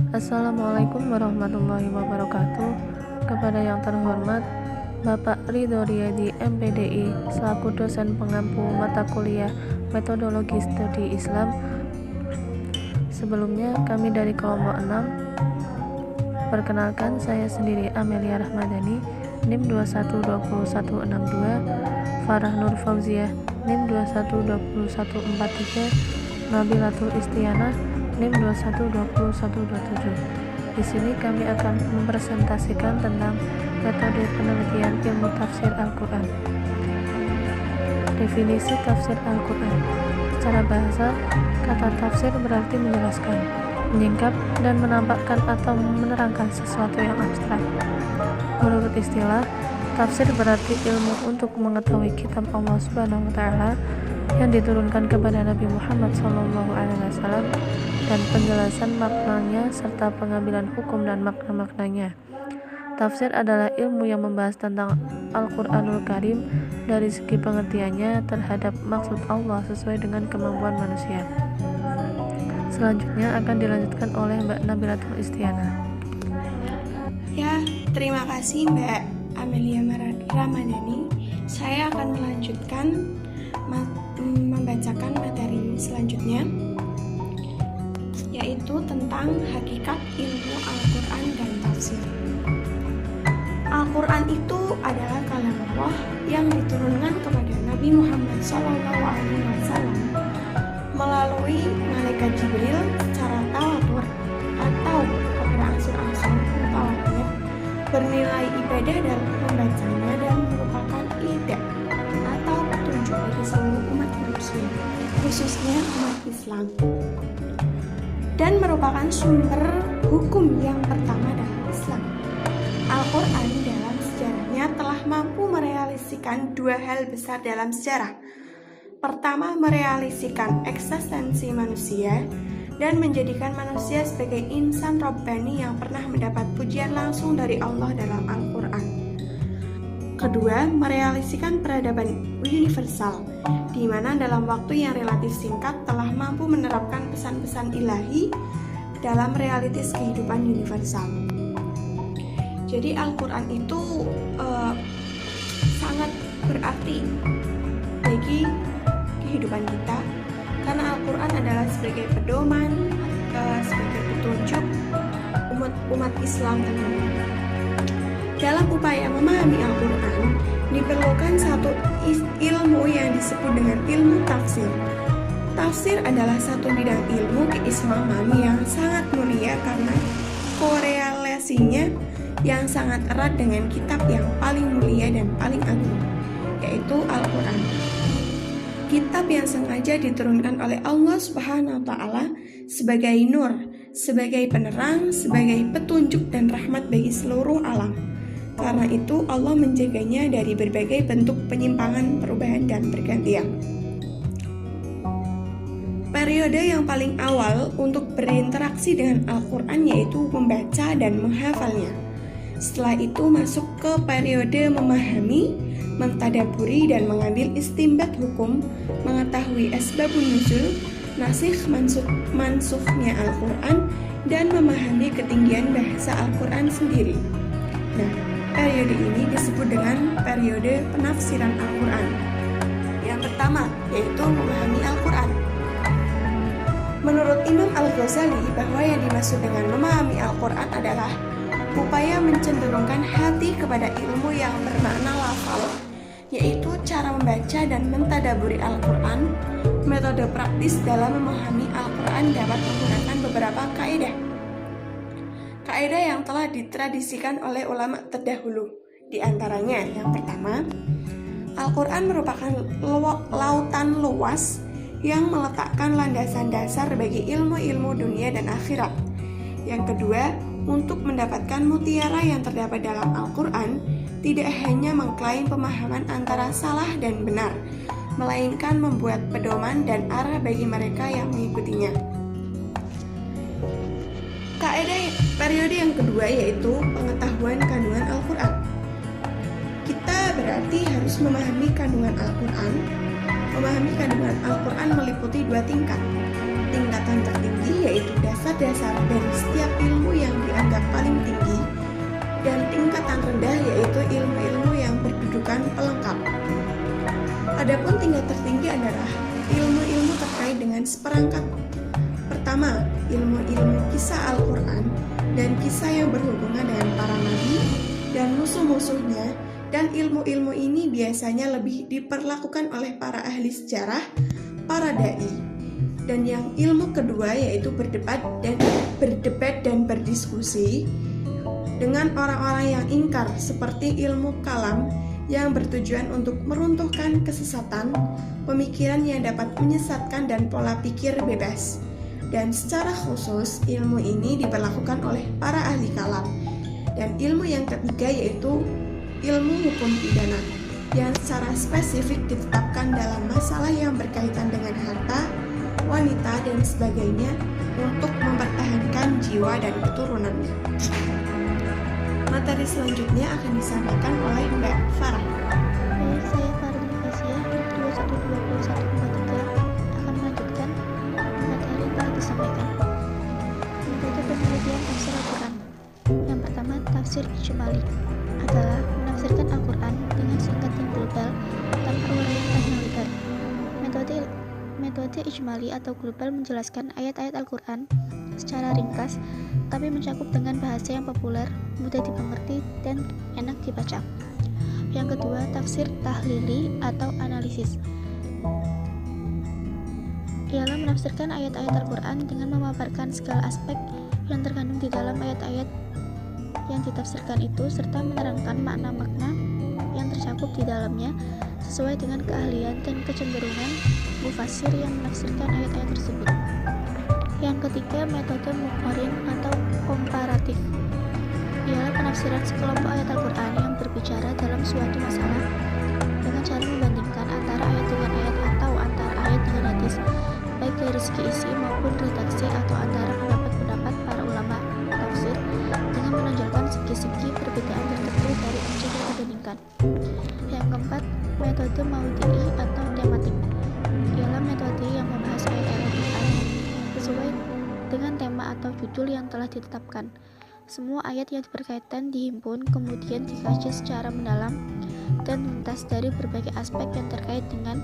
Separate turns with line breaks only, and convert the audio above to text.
Assalamualaikum warahmatullahi wabarakatuh. Kepada yang terhormat Bapak Ridho Riyadi MPDI selaku dosen pengampu mata kuliah Metodologi Studi Islam. Sebelumnya kami dari kelompok 6. Perkenalkan, saya sendiri Amelia Rahmadani, NIM 212162, Farah Nur Fauziah, NIM 212143, Nabilatul Istianah, NIM 212127. Di sini kami akan mempresentasikan tentang metode penelitian ilmu tafsir Al-Quran. Definisi tafsir Al-Quran. Secara bahasa, kata tafsir berarti menjelaskan, menyingkap, dan menampakkan atau menerangkan sesuatu yang abstrak. Menurut istilah, tafsir berarti ilmu untuk mengetahui kitab Allah Subhanahu wa Ta'ala yang diturunkan kepada Nabi Muhammad SAW dan penjelasan maknanya serta pengambilan hukum dan makna-maknanya. Tafsir adalah ilmu yang membahas tentang Al-Quranul Karim dari segi pengertiannya terhadap maksud Allah sesuai dengan kemampuan manusia. Selanjutnya akan dilanjutkan oleh Mbak Nabilatul Istianah.
Ya, terima kasih Mbak Amelia Ramadhani. Saya akan melanjutkan membacakan materi selanjutnya, yaitu tentang hakikat ilmu Al-Quran dan tafsir. Al-Quran itu adalah kalam Allah yang diturunkan kepada Nabi Muhammad SAW melalui malaikat Jibril secara tawatur atau berangsur-angsur mutawatir, bernilai ibadah dalam membacanya dan merupakan ide atau petunjuk bagi seluruh umat manusia, khususnya umat Islam, dan merupakan sumber hukum yang pertama dalam Islam. Al-Quran dalam sejarahnya telah mampu merealisasikan dua hal besar dalam sejarah. Pertama, merealisasikan eksistensi manusia dan menjadikan manusia sebagai insan Rabbani yang pernah mendapat pujian langsung dari Allah dalam Al-Quran. Kedua, merealisasikan peradaban universal, di mana dalam waktu yang relatif singkat telah mampu menerapkan pesan-pesan ilahi dalam realitas kehidupan universal. Jadi Al-Quran itu sangat berarti bagi kehidupan kita, karena Al-Quran adalah sebagai pedoman, sebagai petunjuk umat Islam tentunya. Dalam upaya memahami Al-Quran, diperlukan satu ilmu yang disebut dengan ilmu tafsir. Tafsir adalah satu bidang ilmu keislaman yang sangat mulia karena korelasinya yang sangat erat dengan kitab yang paling mulia dan paling agung, yaitu Al-Quran. Kitab yang sengaja diturunkan oleh Allah Subhanahu wa Ta'ala sebagai nur, sebagai penerang, sebagai petunjuk dan rahmat bagi seluruh alam. Karena itu Allah menjaganya dari berbagai bentuk penyimpangan, perubahan, dan pergantian. Periode yang paling awal untuk berinteraksi dengan Al-Quran yaitu membaca dan menghafalnya. Setelah itu masuk ke periode memahami, mentadaburi, dan mengambil istinbat hukum, mengetahui asbabun nuzul, nasikh mansukhnya Al-Quran, dan memahami ketinggian bahasa Al-Quran sendiri. Nah, periode ini disebut dengan periode penafsiran Al-Quran. Yang pertama, yaitu memahami Al-Quran. Menurut Imam Al-Ghazali, bahwa yang dimaksud dengan memahami Al-Quran adalah upaya mencenderungkan hati kepada ilmu yang bermakna lafal, yaitu cara membaca dan mentadaburi Al-Quran. Metode praktis dalam memahami Al-Quran dapat menggunakan beberapa kaidah. Kaidah yang telah ditradisikan oleh ulama terdahulu. Di antaranya, yang pertama, Al-Quran merupakan lautan luas yang meletakkan landasan dasar bagi ilmu-ilmu dunia dan akhirat. Yang kedua, untuk mendapatkan mutiara yang terdapat dalam Al-Quran, tidak hanya mengklaim pemahaman antara salah dan benar, melainkan membuat pedoman dan arah bagi mereka yang mengikutinya. Kaidah periode yang kedua yaitu pengetahuan kandungan Al-Quran. Kita berarti harus memahami kandungan Al-Quran. Memahami kandungan Al-Quran meliputi dua tingkat. Tingkatan tertinggi yaitu dasar-dasar dari setiap ilmu dengan seperangkat. Pertama, ilmu-ilmu kisah Al-Quran dan kisah yang berhubungan dengan para nabi dan musuh-musuhnya, dan ilmu-ilmu ini biasanya lebih diperlakukan oleh para ahli sejarah, para dai. Dan yang ilmu kedua yaitu berdebat dan berdiskusi dengan orang-orang yang ingkar, seperti ilmu kalam yang bertujuan untuk meruntuhkan kesesatan, pemikiran yang dapat menyesatkan dan pola pikir bebas. Dan secara khusus ilmu ini diperlakukan oleh para ahli kalam. Dan ilmu yang ketiga yaitu ilmu hukum pidana yang secara spesifik ditetapkan dalam masalah yang berkaitan dengan harta, wanita, dan sebagainya untuk mempertahankan jiwa dan keturunannya. Materi selanjutnya akan disampaikan oleh Mbak Farah.
Baik, saya Farah Nikasya 212143 akan melanjutkan materi yang telah disampaikan. Metode penelitian tafsir Al-Quran. Yang pertama, tafsir ijmali adalah menafsirkan Al-Quran dengan singkat dan global tanpa uraian panjang lebar. Metode ijmali atau global menjelaskan ayat-ayat Al-Quran secara ringkas, tapi mencakup dengan bahasa yang populer, mudah dimengerti, dan enak dibaca. Yang kedua, tafsir tahlili atau analisis. Ialah menafsirkan ayat-ayat Al-Quran dengan memaparkan segala aspek yang terkandung di dalam ayat-ayat yang ditafsirkan itu, serta menerangkan makna-makna yang tercakup di dalamnya sesuai dengan keahlian dan kecenderungan mufasir yang menafsirkan ayat-ayat tersebut. Yang ketiga, metode muqarin atau komparatif. Ialah penafsiran sekelompok ayat Al-Quran yang berbicara dalam suatu masalah dengan cara membandingkan antara ayat dengan ayat atau antara ayat dengan hadis, baik dari segi isi maupun redaksi, atau antara pendapat-pendapat para ulama tafsir dengan menonjolkan segi-segi perbedaan tertentu dari objek yang dibandingkan. Yang keempat, metode maudhi'i atau tematik. Ialah metode yang membahas ayat-ayat Al-Quran sesuai dengan tema atau judul yang telah ditetapkan. Semua ayat yang berkaitan dihimpun, kemudian dikaji secara mendalam dan tuntas dari berbagai aspek yang terkait dengan